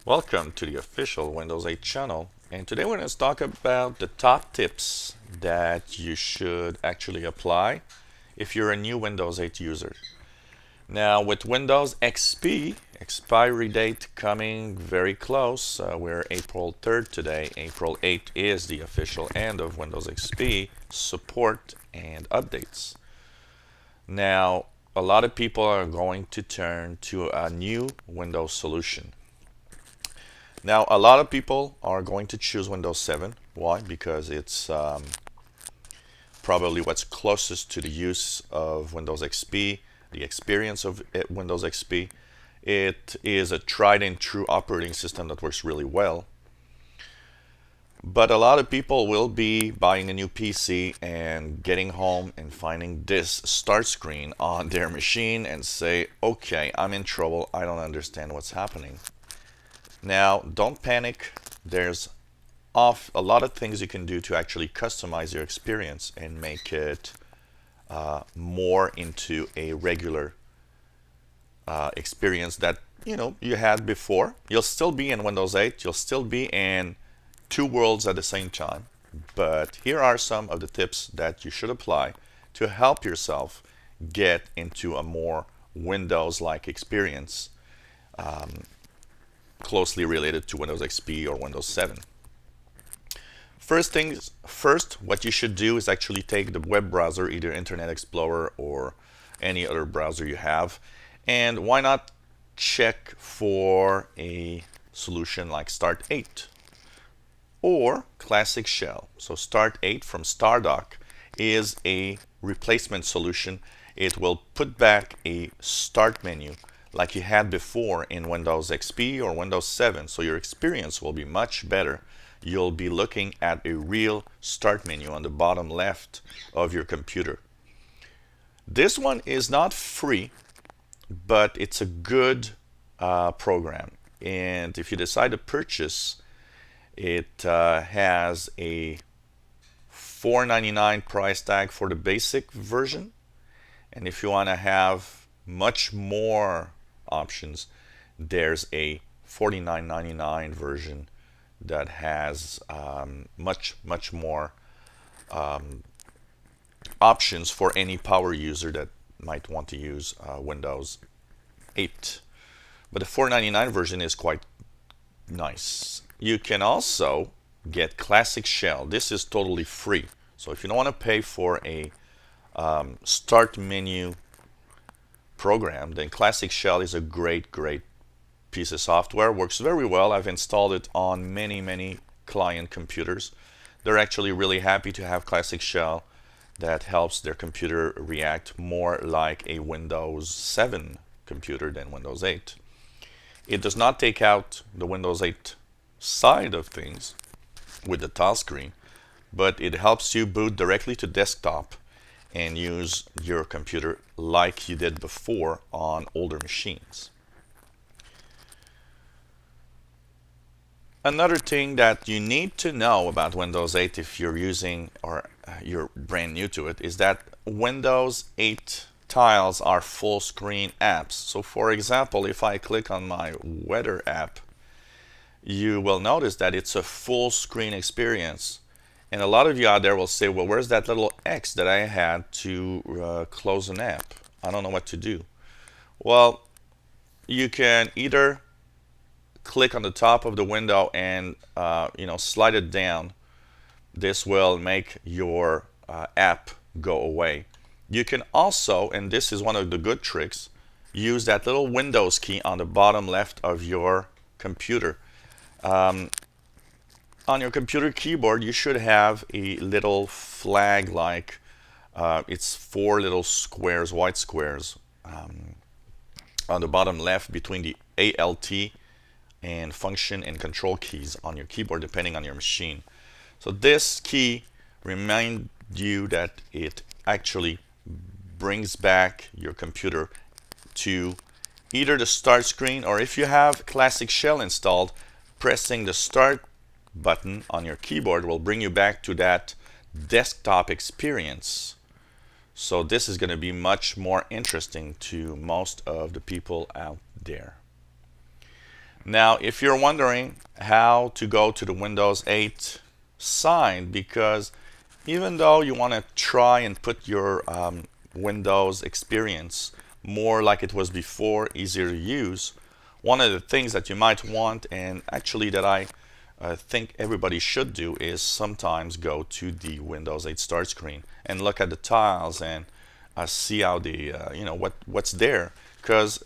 Welcome to the official Windows 8 channel, and today we're going to talk about the top tips that you should actually apply if you're a new Windows 8 user. Now with Windows XP expiry date coming very close, we're April 3rd today. April 8th is the official end of Windows XP support and updates. Now a lot of people are going to turn to a new Windows solution. Now, a lot of people are going to choose Windows 7. Why? Because it's probably what's closest to the use of Windows XP, the experience of Windows XP. It is a tried and true operating system that works really well. But a lot of people will be buying a new PC and getting home and finding this start screen on their machine and say, okay, I'm in trouble. I don't understand what's happening. Now, don't panic. There's a lot of things you can do to actually customize your experience and make it more into a regular experience that you had before. You'll still be in Windows 8. You'll still be in two worlds at the same time. But here are some of the tips that you should apply to help yourself get into a more Windows-like experience. Closely related to Windows XP or Windows 7. First things first, what you should do is actually take the web browser, either Internet Explorer or any other browser you have, and why not check for a solution like Start 8 or Classic Shell. So Start 8 from Stardock is a replacement solution. It will put back a start menu like you had before in Windows XP or Windows 7, so your experience will be much better. You'll be looking at a real start menu on the bottom left of your computer. This one is not free, but it's a good program. And if you decide to purchase, it has a $4.99 price tag for the basic version. And if you want to have much more options, there's a $49.99 version that has much more options for any power user that might want to use Windows 8. But the $4.99 version is quite nice. You can also get Classic Shell. This is totally free. So if you don't want to pay for a start menu program, then Classic Shell is a great piece of software. Works very well. I've installed it on many client computers. They're actually really happy to have Classic Shell that helps their computer react more like a Windows 7 computer than Windows 8. It does not take out the Windows 8 side of things with the tile screen, but it helps you boot directly to desktop and use your computer like you did before on older machines. Another thing that you need to know about Windows 8 if you're using or you're brand new to it is that Windows 8 tiles are full screen apps. So for example, if I click on my weather app, you will notice that it's a full screen experience. And a lot of you out there will say, well, where's that little X that I had to close an app? I don't know what to do. Well, you can either click on the top of the window and slide it down. This will make your app go away. You can also, and this is one of the good tricks, use that little Windows key on the bottom left of your computer. On your computer keyboard, you should have a little flag like it's 4 little squares, white squares, on the bottom left between the ALT and function and control keys on your keyboard, depending on your machine. So this key reminds you that it actually brings back your computer to either the start screen, or if you have Classic Shell installed, pressing the start button on your keyboard will bring you back to that desktop experience. So this is going to be much more interesting to most of the people out there. Now, if you're wondering how to go to the Windows 8 side, because even though you want to try and put your Windows experience more like it was before, easier to use, one of the things that you might want, and actually that I think everybody should do, is sometimes go to the Windows 8 start screen and look at the tiles and see how the what's there. Because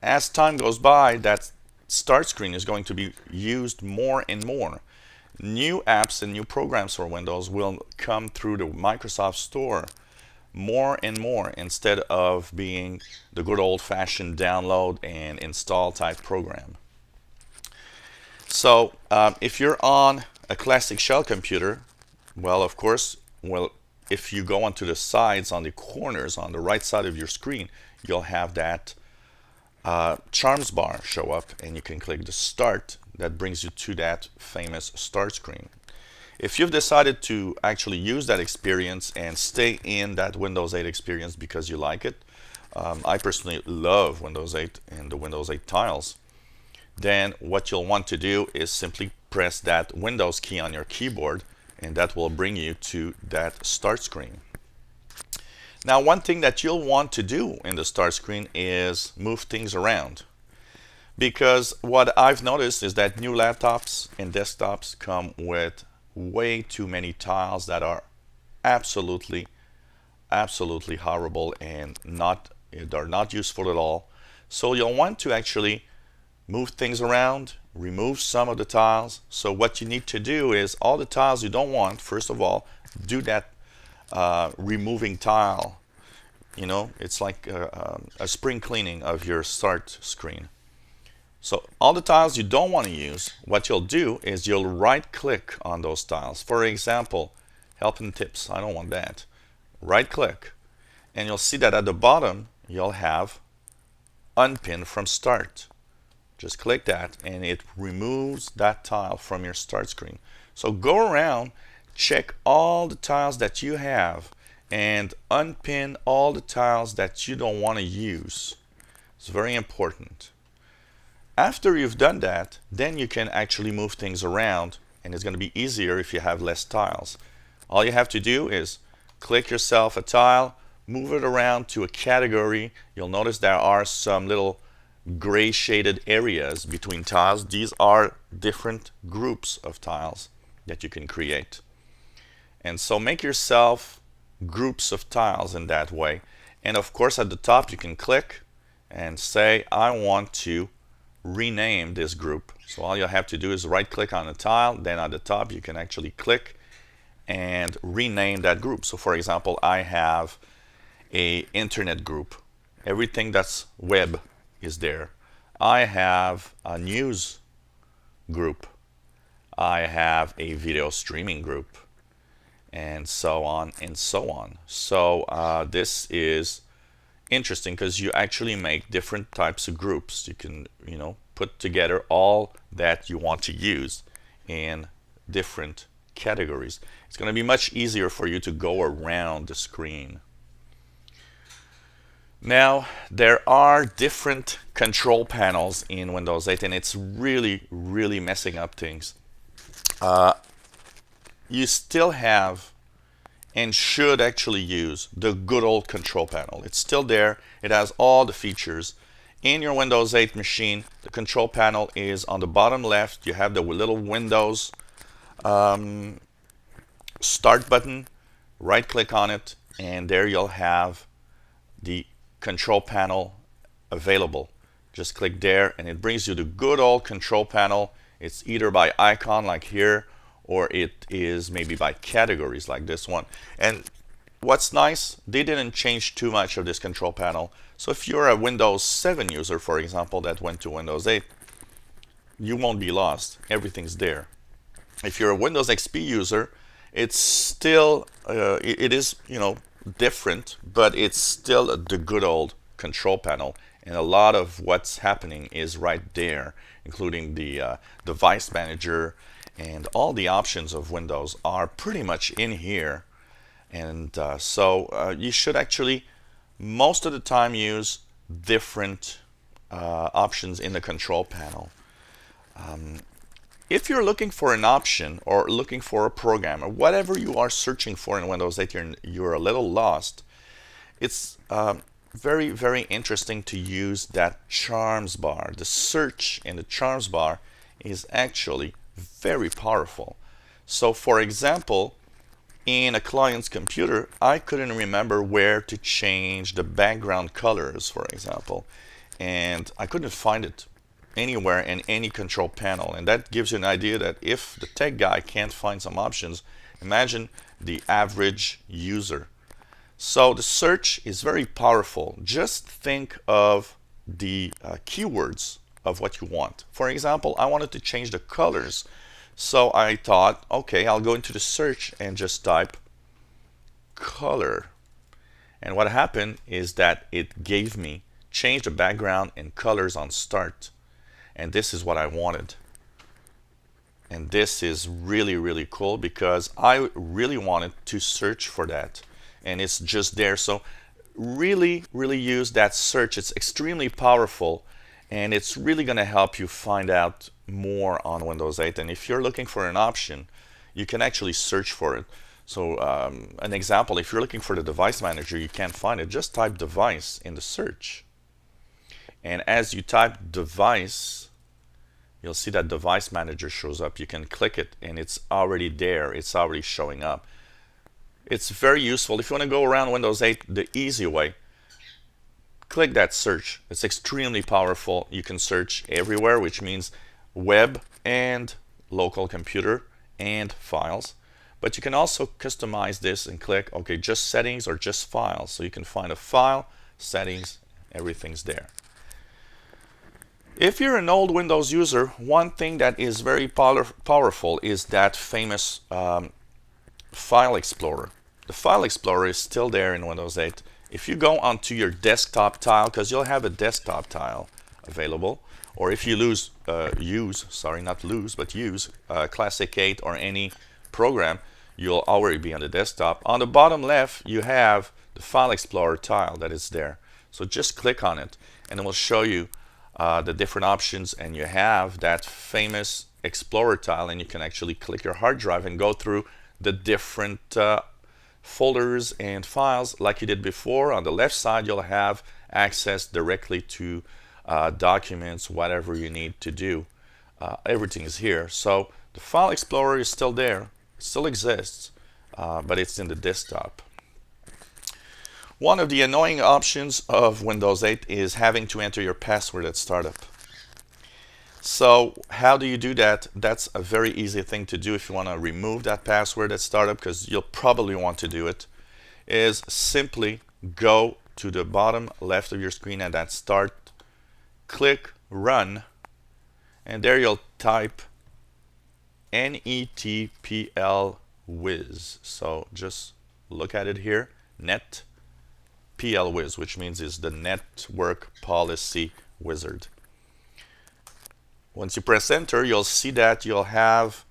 as time goes by, that start screen is going to be used more and more. New apps and new programs for Windows will come through the Microsoft Store more and more, instead of being the good old-fashioned download and install type program. So if you're on a classic shell computer, well, of course, if you go onto the sides, on the corners, on the right side of your screen, you'll have that charms bar show up, and you can click the start. That brings you to that famous start screen. If you've decided to actually use that experience and stay in that Windows 8 experience because you like it, I personally love Windows 8 and the Windows 8 tiles, then what you'll want to do is simply press that Windows key on your keyboard, and that will bring you to that start screen. Now, one thing that you'll want to do in the start screen is move things around, because what I've noticed is that new laptops and desktops come with way too many tiles that are absolutely horrible and they're not useful at all. So you'll want to actually move things around, remove some of the tiles. So what you need to do is all the tiles you don't want, first of all, do that removing tile. It's like a spring cleaning of your start screen. So all the tiles you don't want to use, what you'll do is you'll right click on those tiles. For example, help and tips, I don't want that. Right click, and you'll see that at the bottom you'll have unpin from start. Just click that and it removes that tile from your start screen. So go around, check all the tiles that you have, and unpin all the tiles that you don't want to use. It's very important. After you've done that, then you can actually move things around, and it's going to be easier if you have less tiles. All you have to do is click yourself a tile, move it around to a category. You'll notice there are some little gray shaded areas between tiles. These are different groups of tiles that you can create. And so make yourself groups of tiles in that way. And of course, at the top you can click and say, I want to rename this group. So all you have to do is right click on the tile, then at the top you can actually click and rename that group. So for example, I have a internet group. Everything that's web is there. I have a news group. I have a video streaming group, and so on and so on. So this is interesting because you actually make different types of groups. You can put together all that you want to use in different categories. It's going to be much easier for you to go around the screen. Now, there are different control panels in Windows 8, and it's really messing up things. You still have and should actually use the good old control panel. It's still there. It has all the features. In your Windows 8 machine, the control panel is on the bottom left. You have the little Windows start button. Right click on it, and there you'll have the control panel available. Just click there and it brings you the good old control panel. It's either by icon like here, or it is maybe by categories like this one. And what's nice, they didn't change too much of this control panel. So if you're a Windows 7 user, for example, that went to Windows 8, you won't be lost. Everything's there. If you're a Windows XP user, it's still it is different, but it's still the good old control panel, and a lot of what's happening is right there, including the device manager, and all the options of Windows are pretty much in here. And so you should actually most of the time use different options in the control panel. If you're looking for an option or looking for a program or whatever you are searching for in Windows 8, you're a little lost, it's very, very interesting to use that charms bar. The search in the charms bar is actually very powerful. So for example, in a client's computer, I couldn't remember where to change the background colors, for example, and I couldn't find it anywhere in any control panel. And that gives you an idea that if the tech guy can't find some options, imagine the average user. So the search is very powerful. Just think of the keywords of what you want. For example, I wanted to change the colors. So I thought, okay, I'll go into the search and just type color. And what happened is that it gave me change the background and colors on start. And this is what I wanted. And this is really, really cool because I really wanted to search for that. And it's just there. So really, really use that search. It's extremely powerful. And it's really going to help you find out more on Windows 8. And if you're looking for an option, you can actually search for it. So an example, if you're looking for the device manager, you can't find it. Just type device in the search. And as you type device, you'll see that device manager shows up. You can click it and it's already there. It's already showing up. It's very useful. If you want to go around Windows 8 the easy way, click that search. It's extremely powerful. You can search everywhere, which means web and local computer and files. But you can also customize this and click, okay, just settings or just files. So you can find a file, settings, everything's there. If you're an old Windows user, one thing that is very powerful is that famous File Explorer. The File Explorer is still there in Windows 8. If you go onto your desktop tile, because you'll have a desktop tile available, or if you use Classic 8 or any program, you'll already be on the desktop. On the bottom left, you have the File Explorer tile that is there. So just click on it, and it will show you the different options, and you have that famous Explorer tile, and you can actually click your hard drive and go through the different folders and files like you did before. On the left side, you'll have access directly to documents, whatever you need to do. Everything is here. So the File Explorer is still there, it still exists, but it's in the desktop. One of the annoying options of Windows 8 is having to enter your password at startup. So how do you do that? That's a very easy thing to do if you want to remove that password at startup, because you'll probably want to do it, is simply go to the bottom left of your screen and at start, click run, and there you'll type NETPL Wiz. So just look at it here, net PL Wiz, which means is the Network Policy Wizard. Once you press enter, you'll see that you'll have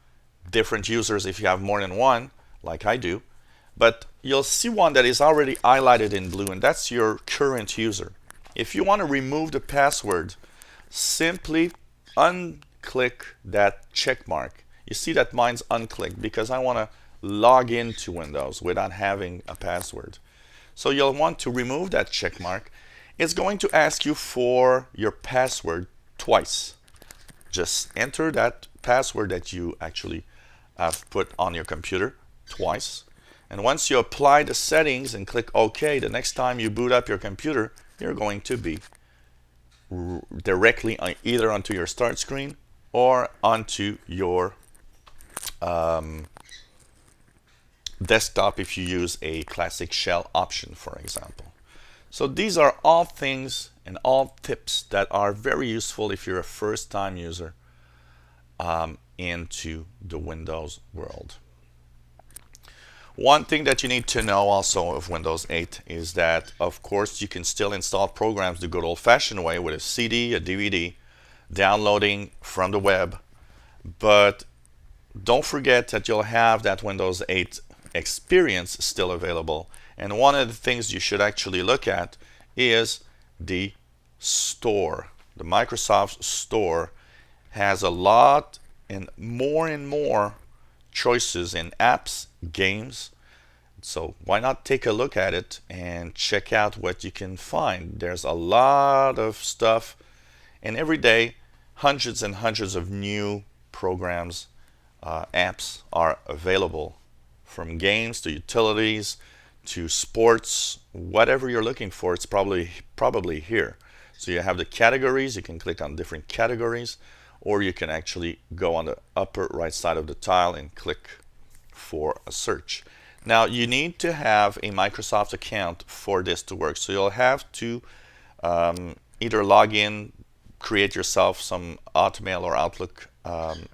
different users if you have more than one, like I do, but you'll see one that is already highlighted in blue, and that's your current user. If you want to remove the password, simply unclick that check mark. You see that mine's unclicked because I want to log into Windows without having a password. So you'll want to remove that check mark. It's going to ask you for your password twice. Just enter that password that you actually have put on your computer twice. And once you apply the settings and click OK, the next time you boot up your computer, you're going to be directly either onto your start screen or onto your desktop if you use a classic shell option, for example. So these are all things and all tips that are very useful if you're a first-time user into the Windows world. One thing that you need to know also of Windows 8 is that, of course, you can still install programs the good old-fashioned way with a CD, a DVD, downloading from the web, but don't forget that you'll have that Windows 8 experience still available. And one of the things you should actually look at is the store. The Microsoft Store has a lot and more choices in apps, games. So why not take a look at it and check out what you can find. There's a lot of stuff, and every day hundreds and hundreds of new programs, apps are available, from games to utilities to sports. Whatever you're looking for, it's probably here. So you have the categories. You can click on different categories, or you can actually go on the upper right side of the tile and click for a search. Now you need to have a Microsoft account for this to work. So you'll have to either log in, create yourself some Hotmail or Outlook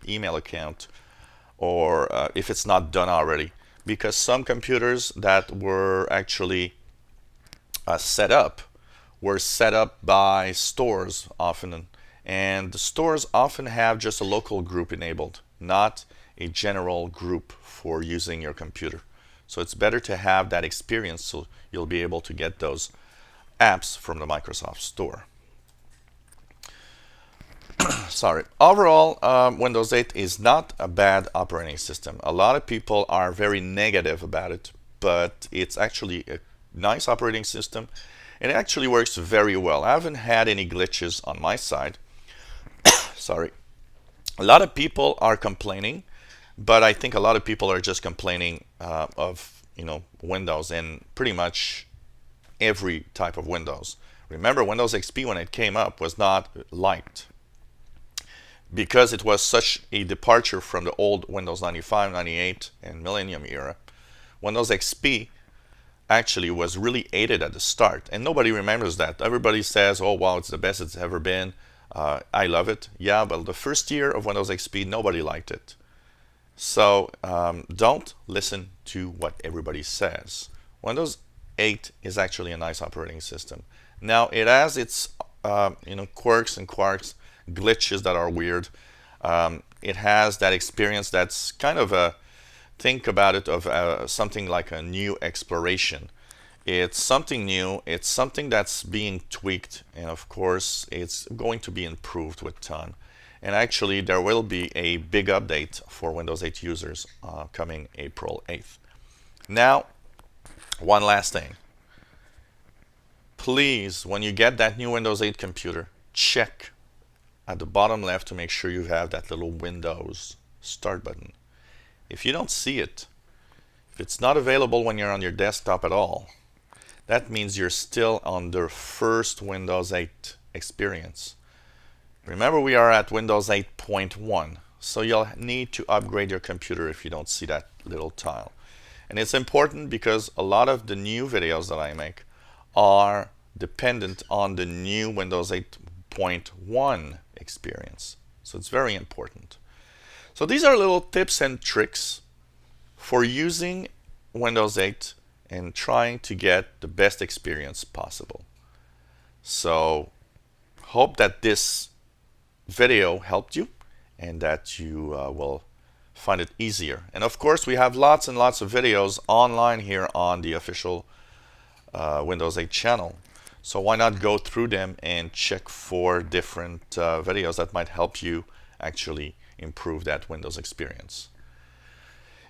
email account, or if it's not done already, because some computers that were actually set up were set up by stores often, and the stores often have just a local group enabled, not a general group for using your computer. So it's better to have that experience, so you'll be able to get those apps from the Microsoft Store. Sorry. Overall, Windows 8 is not a bad operating system. A lot of people are very negative about it, but it's actually a nice operating system, and it actually works very well. I haven't had any glitches on my side. Sorry. A lot of people are complaining, but I think a lot of people are just complaining of Windows, and pretty much every type of Windows. Remember, Windows XP, when it came up, was not liked because it was such a departure from the old Windows 95, 98, and Millennium era. Windows XP actually was really hated at the start, and nobody remembers that. Everybody says, oh wow, it's the best it's ever been. I love it. Yeah, but the first year of Windows XP, nobody liked it. So don't listen to what everybody says. Windows 8 is actually a nice operating system. Now it has its quirks and quarks, glitches that are weird. It has that experience that's kind of a, think about it, of something like a new exploration. It's something new, it's something that's being tweaked, and of course it's going to be improved with time. And actually there will be a big update for Windows 8 users coming April 8th. Now, one last thing. Please, when you get that new Windows 8 computer, check at the bottom left to make sure you have that little Windows Start button. If you don't see it, if it's not available when you're on your desktop at all, that means you're still on the first Windows 8 experience. Remember, we are at Windows 8.1, so you'll need to upgrade your computer if you don't see that little tile. And it's important because a lot of the new videos that I make are dependent on the new Windows 8.1 experience. So it's very important. So these are little tips and tricks for using Windows 8 and trying to get the best experience possible. So hope that this video helped you and that you will find it easier. And of course, we have lots and lots of videos online here on the official Windows 8 channel. So why not go through them and check for different videos that might help you actually improve that Windows experience.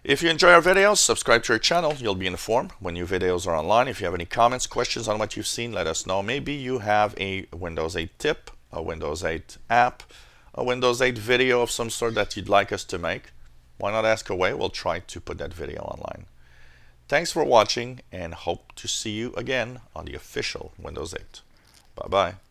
If you enjoy our videos, subscribe to our channel. You'll be informed when new videos are online. If you have any comments, questions on what you've seen, let us know. Maybe you have a Windows 8 tip, a Windows 8 app, a Windows 8 video of some sort that you'd like us to make. Why not ask away? We'll try to put that video online. Thanks for watching, and hope to see you again on the official Windows 8. Bye-bye.